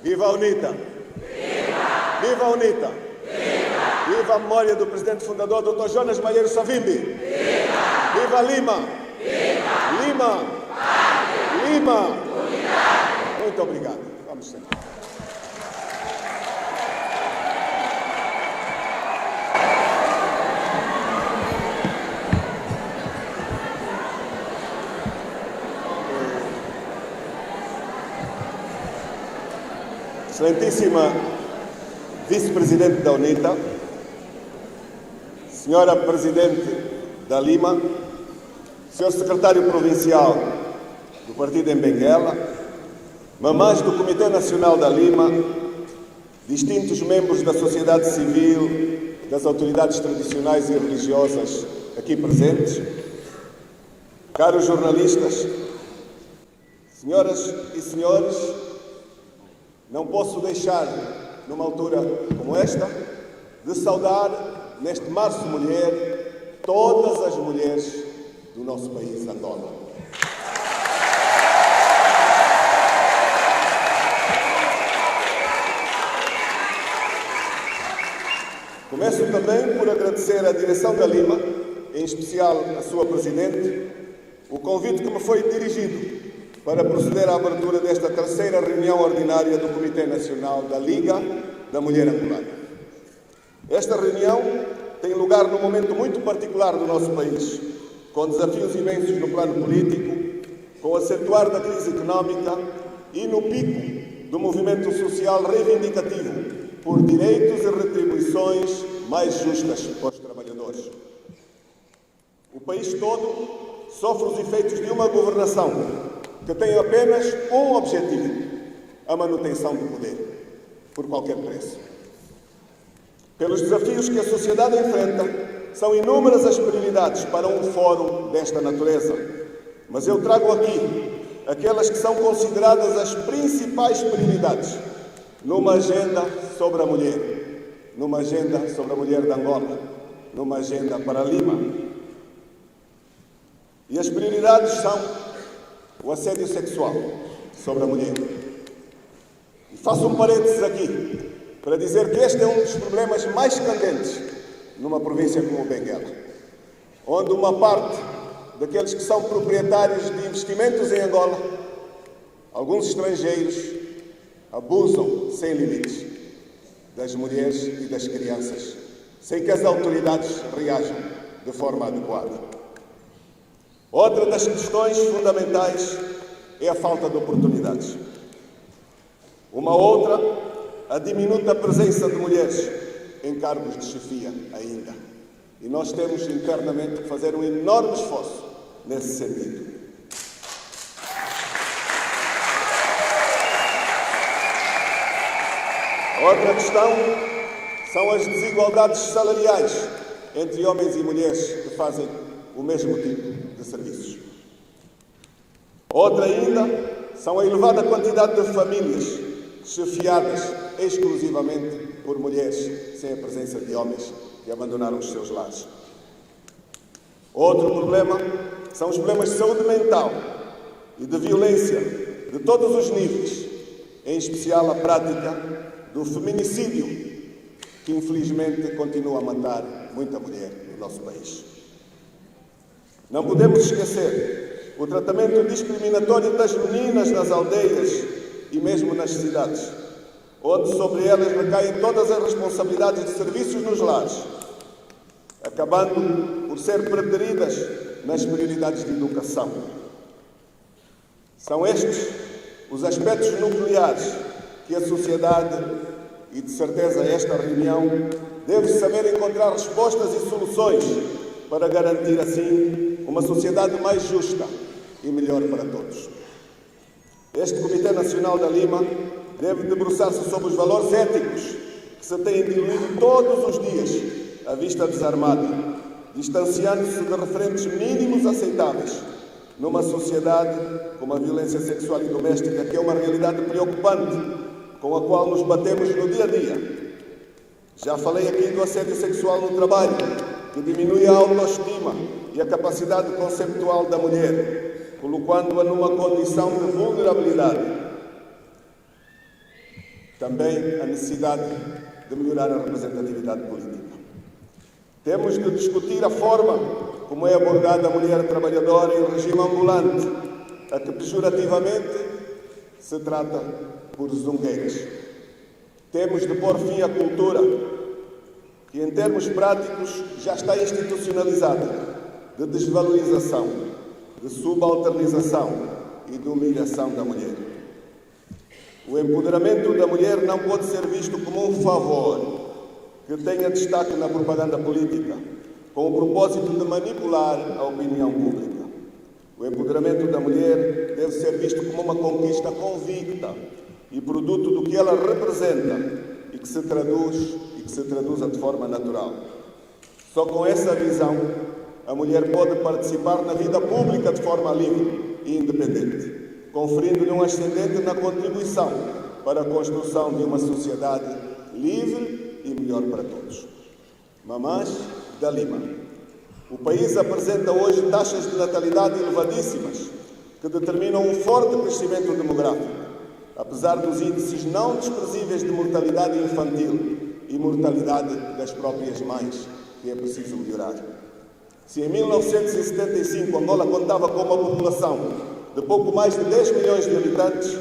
Viva a UNITA! Viva! Viva a UNITA! Viva! Viva a memória do presidente fundador, Dr. Jonas Malheiro Savimbi! Viva! Viva Lima! Viva! Lima! Pátria! Lima! Unidade! Muito obrigado. Vamos sentar. Excelentíssima Vice-Presidente da UNITA, Senhora Presidente da Lima, Senhor Secretário Provincial do Partido em Benguela, mamães do Comitê Nacional da Lima, distintos membros da sociedade civil, das autoridades tradicionais e religiosas aqui presentes, caros jornalistas, senhoras e senhores, não posso deixar, numa altura como esta, de saudar, neste Março Mulher, todas as mulheres do nosso país, Angola. Começo também por agradecer à direção da Lima, em especial à sua Presidente, o convite que me foi dirigido para proceder à abertura desta terceira reunião ordinária do Comitê Nacional da Liga da Mulher Angolana. Esta reunião tem lugar num momento muito particular do nosso país, com desafios imensos no plano político, com o acentuar da crise económica e no pico do movimento social reivindicativo por direitos e retribuições mais justas para os trabalhadores. O país todo sofre os efeitos de uma governação que tem apenas um objetivo: a manutenção do poder, por qualquer preço. Pelos desafios que a sociedade enfrenta, são inúmeras as prioridades para um fórum desta natureza, mas eu trago aqui aquelas que são consideradas as principais prioridades numa agenda sobre a mulher, numa agenda sobre a mulher de Angola, numa agenda para Lima. E as prioridades são o assédio sexual sobre a mulher. E faço um parênteses aqui para dizer que este é um dos problemas mais candentes numa província como Benguela, onde uma parte daqueles que são proprietários de investimentos em Angola, alguns estrangeiros, abusam sem limites das mulheres e das crianças, sem que as autoridades reajam de forma adequada. Outra das questões fundamentais é a falta de oportunidades. Uma outra, a diminuta presença de mulheres em cargos de chefia ainda. E nós temos internamente que fazer um enorme esforço nesse sentido. Outra questão são as desigualdades salariais entre homens e mulheres que fazem o mesmo tipo de serviços. Outra ainda são a elevada quantidade de famílias chefiadas exclusivamente por mulheres, sem a presença de homens que abandonaram os seus lares. Outro problema são os problemas de saúde mental e de violência de todos os níveis, em especial a prática do feminicídio, que infelizmente continua a matar muita mulher no nosso país. Não podemos esquecer o tratamento discriminatório das meninas nas aldeias e mesmo nas cidades, onde sobre elas recaem todas as responsabilidades de serviços nos lares, acabando por ser preteridas nas prioridades de educação. São estes os aspectos nucleares que a sociedade, e de certeza esta reunião, deve saber encontrar respostas e soluções para garantir assim uma sociedade mais justa e melhor para todos. Este Comitê Nacional da Lima deve debruçar-se sobre os valores éticos que se têm diluído todos os dias à vista desarmada, distanciando-se de referentes mínimos aceitáveis numa sociedade como a violência sexual e doméstica, que é uma realidade preocupante com a qual nos batemos no dia a dia. Já falei aqui do assédio sexual no trabalho, que diminui a autoestima e a capacidade conceptual da mulher, colocando-a numa condição de vulnerabilidade. também a necessidade de melhorar a representatividade política. Temos de discutir a forma como é abordada a mulher trabalhadora em regime ambulante, a que pejorativamente se trata por zungueiras. Temos de pôr fim à cultura, que em termos práticos já está institucionalizada, de desvalorização, de subalternização e de humilhação da mulher. O empoderamento da mulher não pode ser visto como um favor que tenha destaque na propaganda política, com o propósito de manipular a opinião pública. O empoderamento da mulher deve ser visto como uma conquista convicta e produto do que ela representa e que se traduza de forma natural. Só com essa visão, a mulher pode participar na vida pública de forma livre e independente, conferindo-lhe um ascendente na contribuição para a construção de uma sociedade livre e melhor para todos. Mamães da Lima. O país apresenta hoje taxas de natalidade elevadíssimas que determinam um forte crescimento demográfico, apesar dos índices não desprezíveis de mortalidade infantil e mortalidade das próprias mães, que é preciso melhorar. Se em 1975 Angola contava com uma população de pouco mais de 10 milhões de habitantes,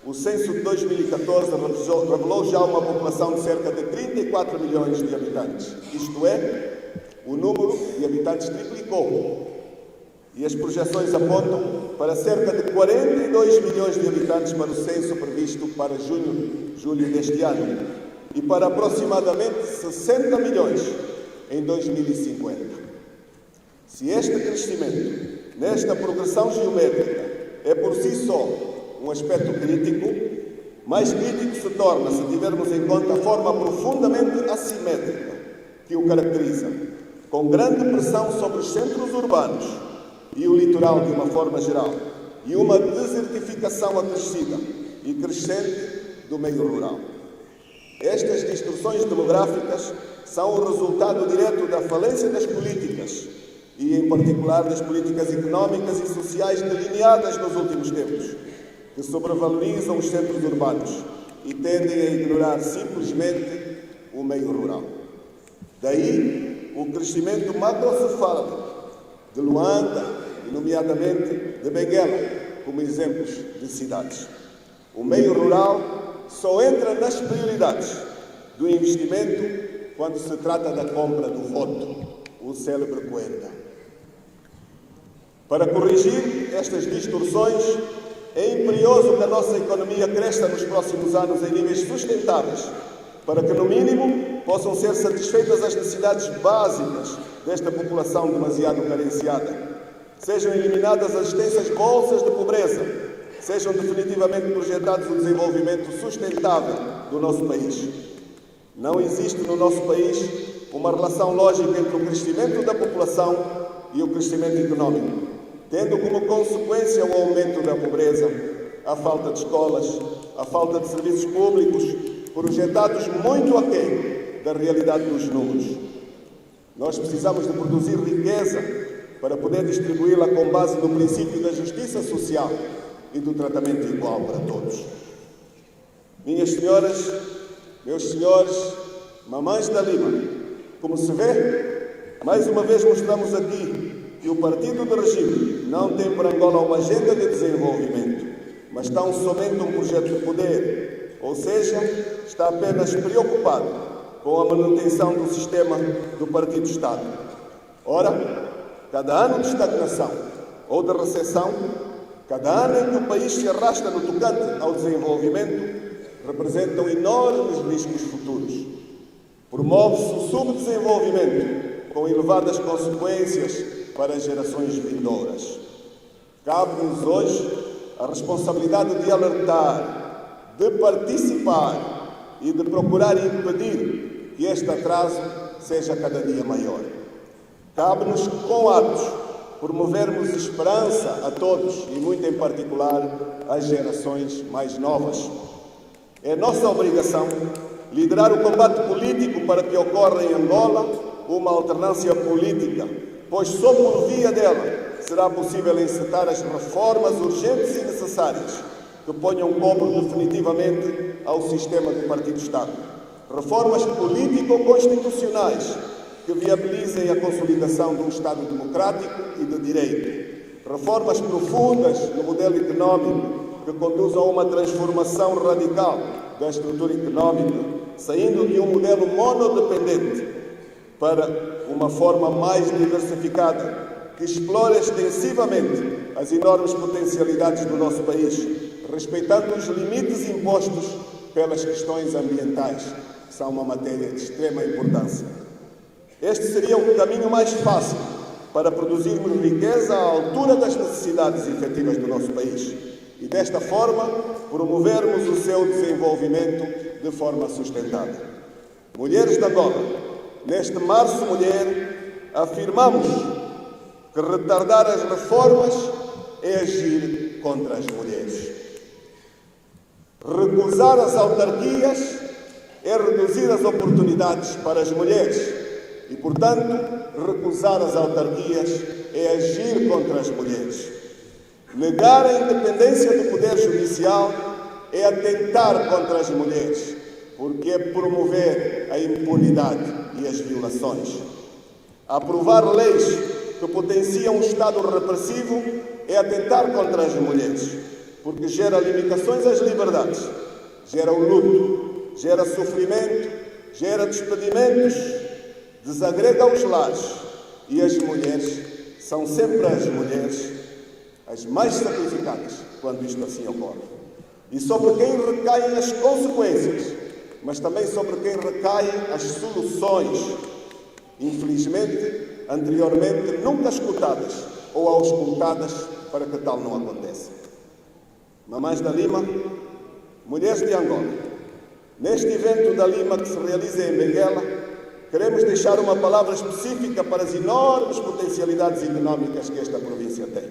o censo de 2014 revelou já uma população de cerca de 34 milhões de habitantes. Isto é, o número de habitantes triplicou. E as projeções apontam para cerca de 42 milhões de habitantes para o censo previsto para julho deste ano e para aproximadamente 60 milhões em 2050. Se este crescimento, nesta progressão geométrica, é por si só um aspecto crítico, mais crítico se torna se tivermos em conta a forma profundamente assimétrica que o caracteriza, com grande pressão sobre os centros urbanos e o litoral de uma forma geral, e uma desertificação acrescida e crescente do meio rural. Estas distorções demográficas são o resultado direto da falência das políticas, e em particular das políticas económicas e sociais delineadas nos últimos tempos, que sobrevalorizam os centros urbanos e tendem a ignorar simplesmente o meio rural. Daí o crescimento macrocefálico de Luanda e, nomeadamente, de Benguela, como exemplos de cidades. O meio rural só entra nas prioridades do investimento quando se trata da compra do voto, o célebre Coenda. Para corrigir estas distorções, é imperioso que a nossa economia cresça nos próximos anos em níveis sustentáveis, para que, no mínimo, possam ser satisfeitas as necessidades básicas desta população demasiado carenciada. Sejam eliminadas as extensas bolsas de pobreza, sejam definitivamente projetados o desenvolvimento sustentável do nosso país. Não existe no nosso país uma relação lógica entre o crescimento da população e o crescimento económico, tendo como consequência o aumento da pobreza, a falta de escolas, a falta de serviços públicos, projetados muito aquém da realidade dos números. Nós precisamos de produzir riqueza para poder distribuí-la com base no princípio da justiça social e do tratamento igual para todos. Minhas senhoras, meus senhores, mamães da Lima, como se vê, mais uma vez mostramos aqui que o partido do regime não tem para Angola uma agenda de desenvolvimento, mas tão somente um projeto de poder, ou seja, está apenas preocupado com a manutenção do sistema do partido-Estado. Ora, cada ano de estagnação ou de recessão, cada ano em que o país se arrasta no tocante ao desenvolvimento, representam enormes riscos futuros. Promove-se o subdesenvolvimento com elevadas consequências para as gerações vindouras. Cabe-nos hoje a responsabilidade de alertar, de participar e de procurar impedir que este atraso seja cada dia maior. Cabe-nos, com atos, promovermos esperança a todos e, muito em particular, às gerações mais novas. É nossa obrigação liderar o combate político para que ocorra em Angola uma alternância política, pois só por via dela será possível encetar as reformas urgentes e necessárias que ponham cobro definitivamente ao sistema do partido-Estado. Reformas político-constitucionais que viabilizem a consolidação de um Estado democrático e de direito. Reformas profundas no modelo económico que conduzam a uma transformação radical da estrutura económica, saindo de um modelo monodependente para uma forma mais diversificada, que explora extensivamente as enormes potencialidades do nosso país, respeitando os limites impostos pelas questões ambientais, que são uma matéria de extrema importância. Este seria o caminho mais fácil para produzirmos riqueza à altura das necessidades efetivas do nosso país e, desta forma, promovermos o seu desenvolvimento de forma sustentável. Mulheres de Angola, neste Março Mulher, afirmamos que retardar as reformas é agir contra as mulheres. Recusar as autarquias é reduzir as oportunidades para as mulheres e, portanto, recusar as autarquias é agir contra as mulheres. Negar a independência do Poder Judicial é atentar contra as mulheres, porque é promover a impunidade e as violações. Aprovar leis que potenciam um Estado repressivo é atentar contra as mulheres, porque gera limitações às liberdades, gera o luto, gera sofrimento, gera despedimentos, desagrega os lares e as mulheres são sempre as mulheres as mais sacrificadas quando isto assim ocorre. E sobre quem recaem as consequências, mas também sobre quem recaem as soluções, infelizmente, anteriormente nunca escutadas ou auscultadas para que tal não aconteça. Mamães da Lima, mulheres de Angola, neste evento da Lima que se realiza em Benguela, queremos deixar uma palavra específica para as enormes potencialidades económicas que esta província tem,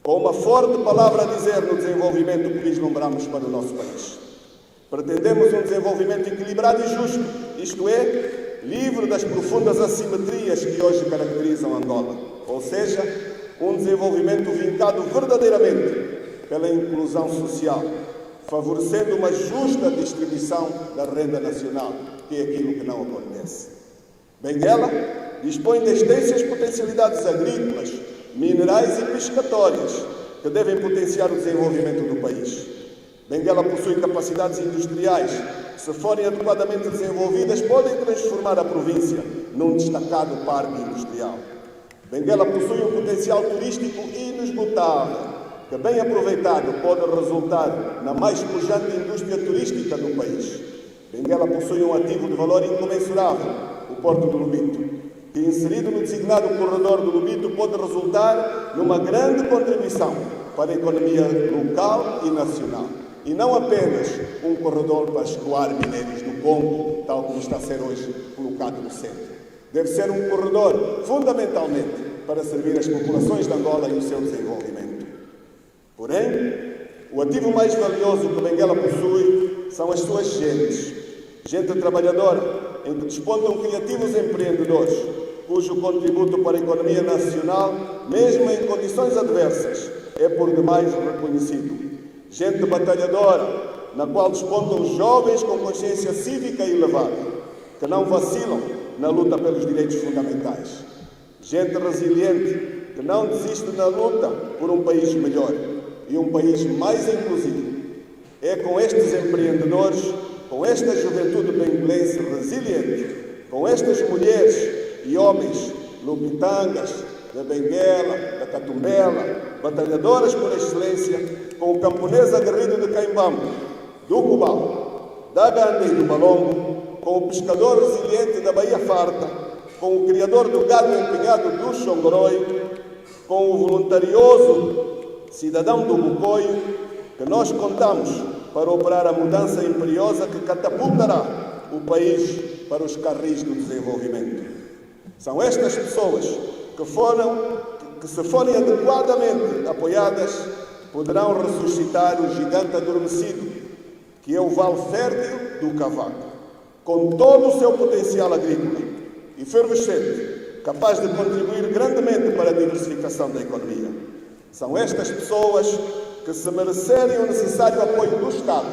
com uma forte palavra a dizer no desenvolvimento que vislumbramos para o nosso país. Pretendemos um desenvolvimento equilibrado e justo, isto é, livre das profundas assimetrias que hoje caracterizam Angola, ou seja, um desenvolvimento vincado verdadeiramente pela inclusão social, favorecendo uma justa distribuição da renda nacional, que é aquilo que não acontece. Benguela dispõe de extensas potencialidades agrícolas, minerais e pescatórias que devem potenciar o desenvolvimento do país. Benguela possui capacidades industriais que, se forem adequadamente desenvolvidas, podem transformar a província num destacado parque industrial. Benguela possui um potencial turístico inesgotável que, bem aproveitado, pode resultar na mais pujante indústria turística do país. Benguela possui um ativo de valor incomensurável, o Porto do Lubito, que, inserido no designado corredor do Lubito, pode resultar numa grande contribuição para a economia local e nacional. E não apenas um corredor para escoar minérios do Congo, tal como está a ser hoje colocado no centro. Deve ser um corredor, fundamentalmente, para servir as populações de Angola e o seu desenvolvimento. Porém, o ativo mais valioso que Benguela possui são as suas gentes. Gente trabalhadora, em que despontam criativos empreendedores, cujo contributo para a economia nacional, mesmo em condições adversas, é por demais reconhecido. Gente batalhadora, na qual despontam jovens com consciência cívica elevada, que não vacilam na luta pelos direitos fundamentais. Gente resiliente, que não desiste na luta por um país melhor e um país mais inclusivo. É com estes empreendedores, com esta juventude benguelense resiliente, com estas mulheres e homens lubitangas da Benguela, da Catumbela, batalhadoras por excelência, com o camponês aguerrido de Caimbambo, do Cubal, da Ganda e do Balongo, com o pescador resiliente da Baía Farta, com o criador do gado empenhado do Xongoroi, com o voluntarioso cidadão do Bucoio, que nós contamos para operar a mudança imperiosa que catapultará o país para os carris do desenvolvimento. São estas pessoas que, se forem adequadamente apoiadas, poderão ressuscitar o gigante adormecido, que é o Vale Fértil do Cavaco, com todo o seu potencial agrícola e efervescente, capaz de contribuir grandemente para a diversificação da economia. São estas pessoas que, se merecerem o necessário apoio do Estado,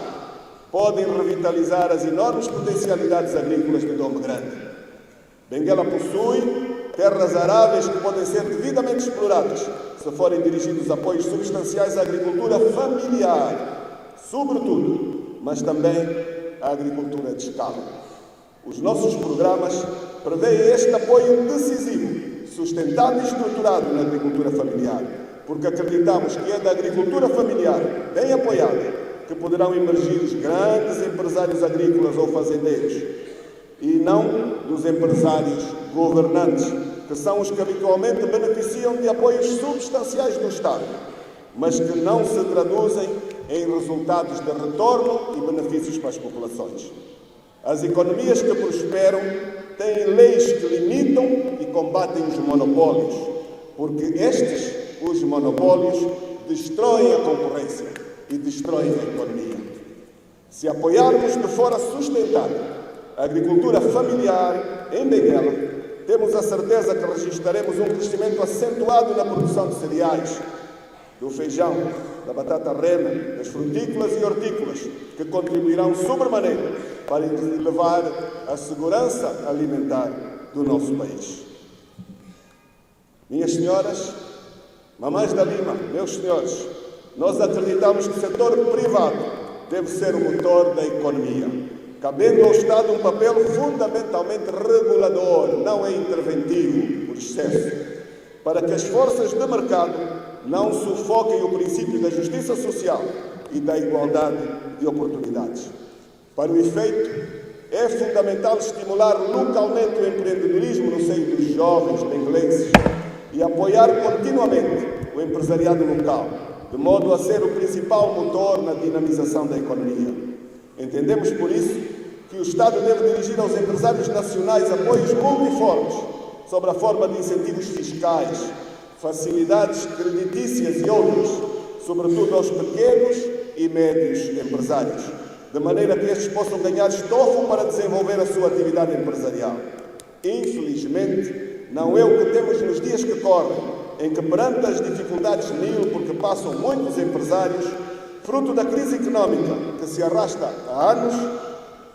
podem revitalizar as enormes potencialidades agrícolas de Dome Grande. Benguela possui terras aráveis que podem ser devidamente exploradas se forem dirigidos apoios substanciais à agricultura familiar, sobretudo, mas também à agricultura de escala. Os nossos programas prevêem este apoio decisivo, sustentado e estruturado na agricultura familiar, porque acreditamos que é da agricultura familiar, bem apoiada, que poderão emergir os grandes empresários agrícolas ou fazendeiros, e não dos empresários governantes, que são os que habitualmente beneficiam de apoios substanciais do Estado, mas que não se traduzem em resultados de retorno e benefícios para as populações. As economias que prosperam têm leis que limitam e combatem os monopólios, porque estes, os monopólios, destroem a concorrência e destroem a economia. Se apoiarmos de forma sustentada a agricultura familiar em Benguela, temos a certeza que registraremos um crescimento acentuado na produção de cereais, do feijão, da batata rena, das frutícolas e hortícolas, que contribuirão sobremaneira para elevar a segurança alimentar do nosso país. Minhas senhoras, mamães da Lima, meus senhores, nós acreditamos que o setor privado deve ser o motor da economia, cabendo ao Estado um papel fundamentalmente regulador, não é interventivo por excesso, para que as forças de mercado não sufoquem o princípio da justiça social e da igualdade de oportunidades. Para o efeito, é fundamental estimular localmente o empreendedorismo no seio dos jovens benguelenses e apoiar continuamente o empresariado local, de modo a ser o principal motor na dinamização da economia. Entendemos, por isso, que o Estado deve dirigir aos empresários nacionais apoios multiformes, sob a forma de incentivos fiscais, facilidades creditícias e outras, sobretudo aos pequenos e médios empresários, de maneira que estes possam ganhar estofo para desenvolver a sua atividade empresarial. Infelizmente, não é o que temos nos dias que correm, em que, perante as dificuldades mil por que passam muitos empresários, fruto da crise económica que se arrasta há anos,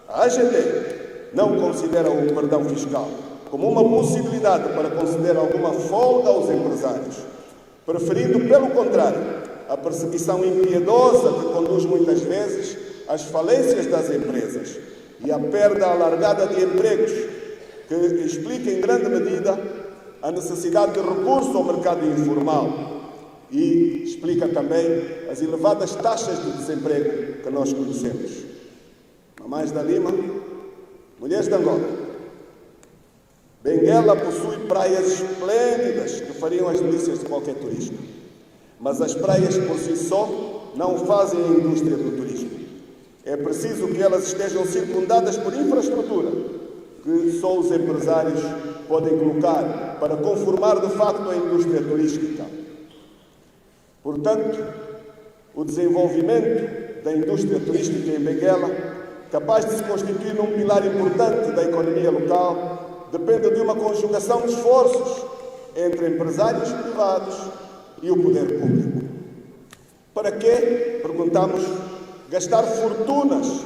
a AGT não considera o perdão fiscal como uma possibilidade para conceder alguma folga aos empresários, preferindo, pelo contrário, a perseguição impiedosa que conduz muitas vezes às falências das empresas e à perda alargada de empregos, que explica em grande medida a necessidade de recurso ao mercado informal e explica também as elevadas taxas de desemprego que nós conhecemos. Mamães da Lima, mulheres de Angola, Benguela possui praias esplêndidas que fariam as delícias de qualquer turista. Mas as praias por si só não fazem a indústria do turismo. É preciso que elas estejam circundadas por infraestrutura, que só os empresários podem colocar para conformar de facto a indústria turística. Portanto, o desenvolvimento da indústria turística em Benguela, capaz de se constituir num pilar importante da economia local, depende de uma conjugação de esforços entre empresários privados e o poder público. Para quê, perguntamos, gastar fortunas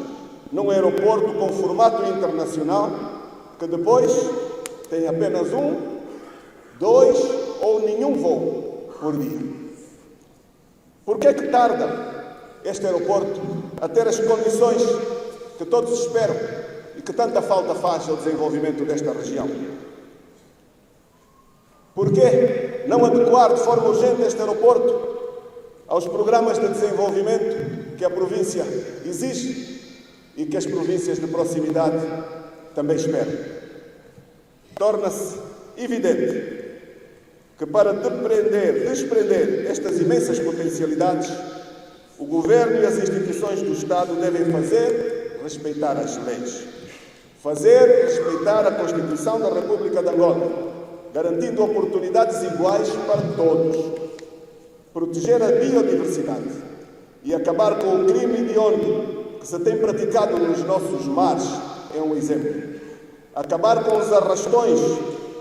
num aeroporto com formato internacional que depois tem apenas 1, 2 ou nenhum voo por dia? Por que é que tarda este aeroporto a ter as condições que todos esperam e que tanta falta faz ao desenvolvimento desta região? Por que não adequar de forma urgente este aeroporto aos programas de desenvolvimento que a província exige e que as províncias de proximidade também esperam? Torna-se evidente que, para desprender estas imensas potencialidades, o Governo e as instituições do Estado devem fazer respeitar as leis, fazer respeitar a Constituição da República de Angola, garantindo oportunidades iguais para todos, proteger a biodiversidade e acabar com o crime hediondo que se tem praticado nos nossos mares é um exemplo. Acabar com os arrastões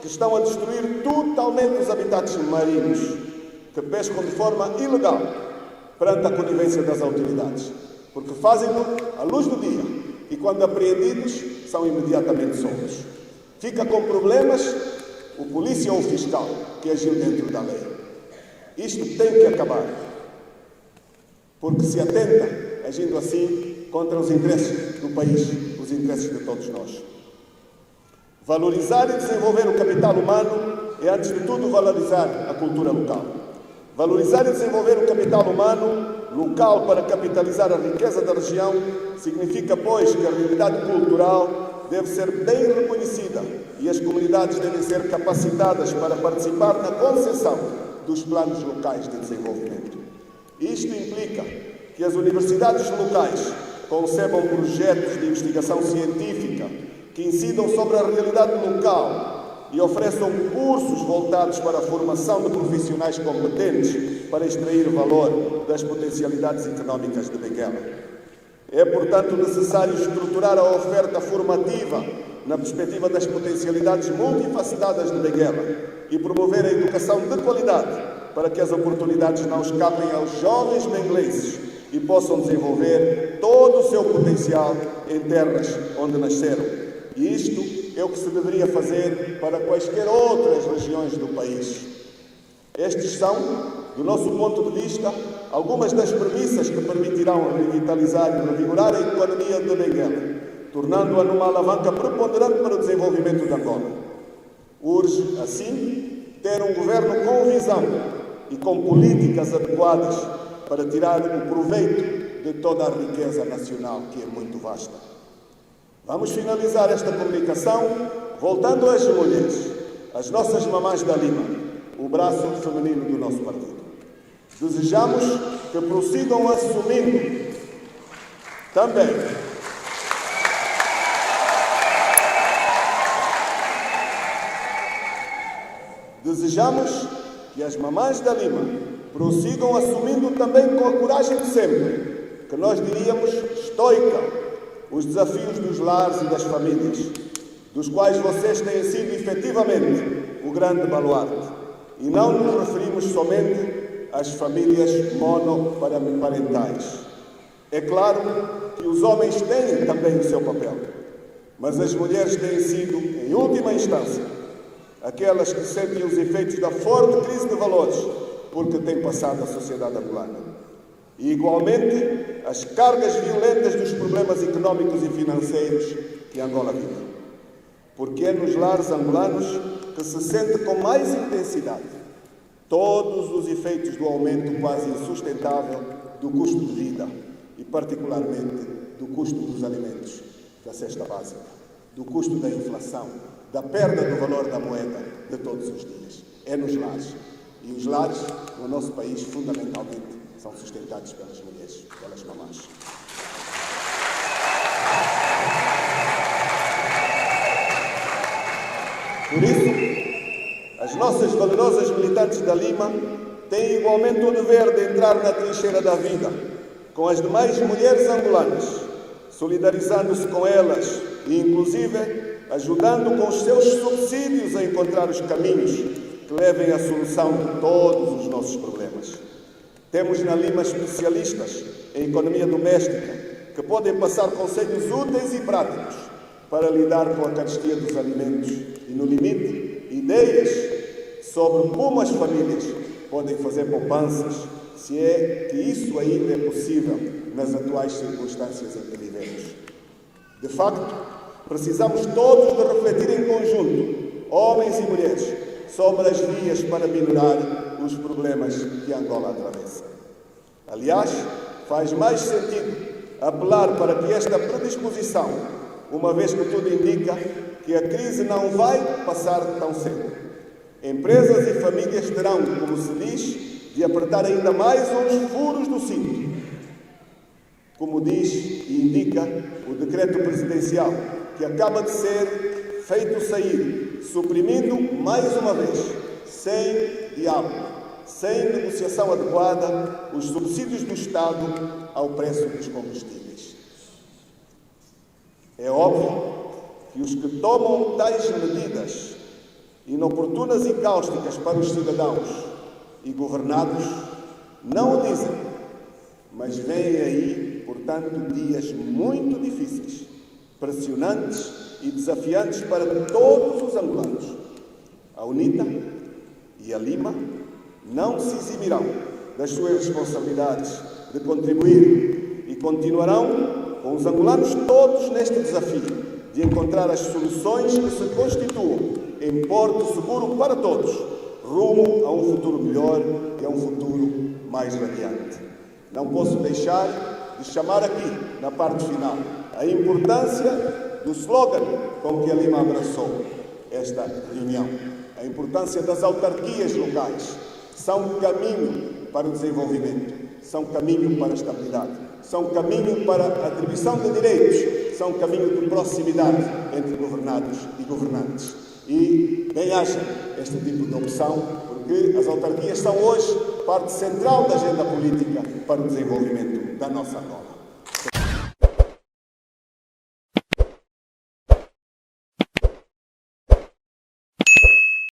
que estão a destruir totalmente os habitats marinhos, que pescam de forma ilegal perante a conivência das autoridades, porque fazem-no à luz do dia e, quando apreendidos, são imediatamente soltos. Fica com problemas o polícia ou o fiscal que agiu dentro da lei. Isto tem que acabar, porque se atenta, agindo assim, contra os interesses do país, os interesses de todos nós. Valorizar e desenvolver o capital humano é, antes de tudo, valorizar a cultura local. Valorizar e desenvolver o capital humano local para capitalizar a riqueza da região significa, pois, que a realidade cultural deve ser bem reconhecida e as comunidades devem ser capacitadas para participar na concepção dos planos locais de desenvolvimento. Isto implica que as universidades locais concebam projetos de investigação científica que incidam sobre a realidade local e ofereçam cursos voltados para a formação de profissionais competentes para extrair valor das potencialidades económicas de Benguela. É, portanto, necessário estruturar a oferta formativa na perspectiva das potencialidades multifacetadas de Benguela e promover a educação de qualidade para que as oportunidades não escapem aos jovens benguelenses e possam desenvolver todo o seu potencial em terras onde nasceram. E isto é o que se deveria fazer para quaisquer outras regiões do país. Estes são, do nosso ponto de vista, algumas das premissas que permitirão revitalizar e revigorar a economia de Benguela, tornando-a numa alavanca preponderante para o desenvolvimento de Angola. Urge, assim, ter um governo com visão e com políticas adequadas para tirar o proveito de toda a riqueza nacional, que é muito vasta. Vamos finalizar esta comunicação voltando às mulheres, as nossas mamães da Lima, o braço feminino do nosso partido. Desejamos que prossigam assumindo também que as mamães da Lima prossigam assumindo também com a coragem de sempre, que nós diríamos estoica, os desafios dos lares e das famílias, dos quais vocês têm sido efetivamente o grande baluarte. E não nos referimos somente às famílias monoparentais. É claro que os homens têm também o seu papel, mas as mulheres têm sido, em última instância, aquelas que sentem os efeitos da forte crise de valores porque têm passado a sociedade angolana. E, igualmente, as cargas violentas dos problemas económicos e financeiros que Angola vive. Porque é nos lares angolanos que se sente com mais intensidade todos os efeitos do aumento quase insustentável do custo de vida e, particularmente, do custo dos alimentos, da cesta básica, do custo da inflação, da perda do valor da moeda de todos os dias. É nos lares. E os lares, no nosso país, fundamentalmente, são sustentados pelas mulheres, pelas mamães. Por isso, as nossas valerosas militantes da Lima têm igualmente o dever de entrar na trincheira da vida, com as demais mulheres angolanas, solidarizando-se com elas e, inclusive, ajudando com os seus subsídios a encontrar os caminhos que levem à solução de todos os nossos problemas. Temos na Lima especialistas em economia doméstica que podem passar conselhos úteis e práticos para lidar com a carestia dos alimentos e, no limite, ideias sobre como as famílias podem fazer poupanças, se é que isso ainda é possível nas atuais circunstâncias em que vivemos. De facto, precisamos todos de refletir em conjunto, homens e mulheres, sobre as vias para minorar os problemas que Angola atravessa. Aliás, faz mais sentido apelar para que esta predisposição, uma vez que tudo indica que a crise não vai passar tão cedo. Empresas e famílias terão, como se diz, de apertar ainda mais uns furos no cinto, como diz e indica o decreto presidencial, que acaba de ser feito sair, suprimindo mais uma vez, sem diálogo, sem negociação adequada, os subsídios do Estado ao preço dos combustíveis. É óbvio que os que tomam tais medidas inoportunas e cáusticas para os cidadãos e governados não o dizem, mas vêm aí, portanto, dias muito difíceis, pressionantes e desafiantes para todos os angolanos. A UNITA e a Lima não se eximirão das suas responsabilidades de contribuir e continuarão com os angolanos todos neste desafio de encontrar as soluções que se constituam em porto seguro para todos, rumo a um futuro melhor e a um futuro mais radiante. Não posso deixar de chamar aqui, na parte final, a importância do slogan com que a Lima abraçou esta reunião. A importância das autarquias locais. São caminho para o desenvolvimento, são caminho para a estabilidade, são caminho para a atribuição de direitos, são caminho de proximidade entre governados e governantes. E bem-haja este tipo de opção, porque as autarquias são hoje parte central da agenda política para o desenvolvimento da nossa Angola.